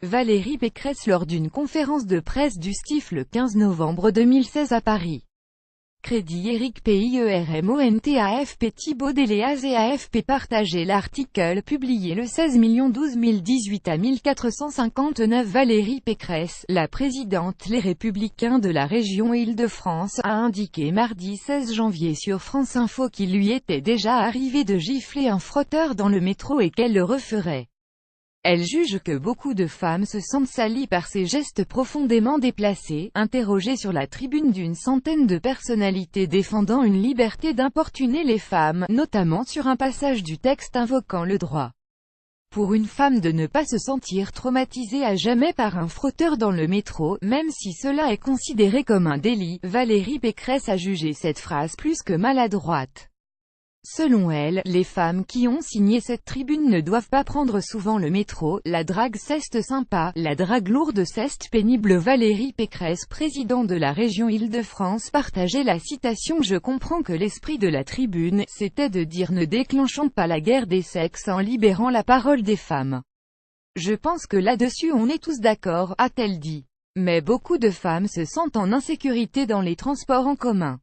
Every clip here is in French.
Valérie Pécresse lors d'une conférence de presse du STIF le 15 novembre 2016 à Paris. Crédit Éric PIERMONTAFP Thibaut Déléaz et AFP partagé l'article publié le 16 12 018 à 1459 Valérie Pécresse, la présidente Les Républicains de la région Île-de-France, a indiqué mardi 16 janvier sur France Info qu'il lui était déjà arrivé de gifler un frotteur dans le métro et qu'elle le referait. Elle juge que beaucoup de femmes se sentent salies par ces gestes profondément déplacés. Interrogée sur la tribune d'une centaine de personnalités défendant une liberté d'importuner les femmes, notamment sur un passage du texte invoquant le droit pour une femme de ne pas se sentir traumatisée à jamais par un frotteur dans le métro, même si cela est considéré comme un délit, Valérie Pécresse a jugé cette phrase plus que maladroite. Selon elle, les femmes qui ont signé cette tribune ne doivent pas prendre souvent le métro, la drague c'est sympa, la drague lourde c'est pénible. Valérie Pécresse, président de la région Île-de-France, partageait la citation « Je comprends que l'esprit de la tribune, c'était de dire ne déclenchons pas la guerre des sexes en libérant la parole des femmes. Je pense que là-dessus on est tous d'accord », a-t-elle dit. Mais beaucoup de femmes se sentent en insécurité dans les transports en commun.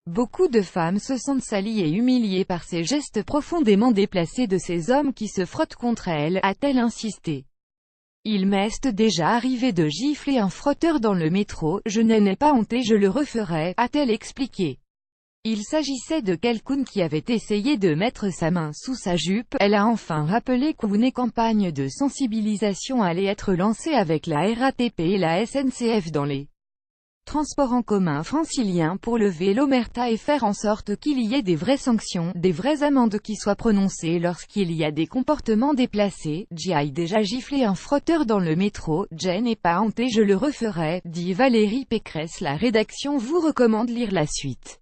Beaucoup de femmes se sentent salies et humiliées par ces gestes profondément déplacés de ces hommes qui se frottent contre elles, a-t-elle insisté. Il m'est déjà arrivé de gifler un frotteur dans le métro, je n'en ai pas honte et je le referai, a-t-elle expliqué. Il s'agissait de quelqu'un qui avait essayé de mettre sa main sous sa jupe. Elle a enfin rappelé qu'une campagne de sensibilisation allait être lancée avec la RATP et la SNCF dans les transports en commun franciliens pour lever l'omerta et faire en sorte qu'il y ait des vraies sanctions, des vraies amendes qui soient prononcées lorsqu'il y a des comportements déplacés. J'ai déjà giflé un frotteur dans le métro, je n'ai pas honte et je le referai, dit Valérie Pécresse. La rédaction vous recommande lire la suite.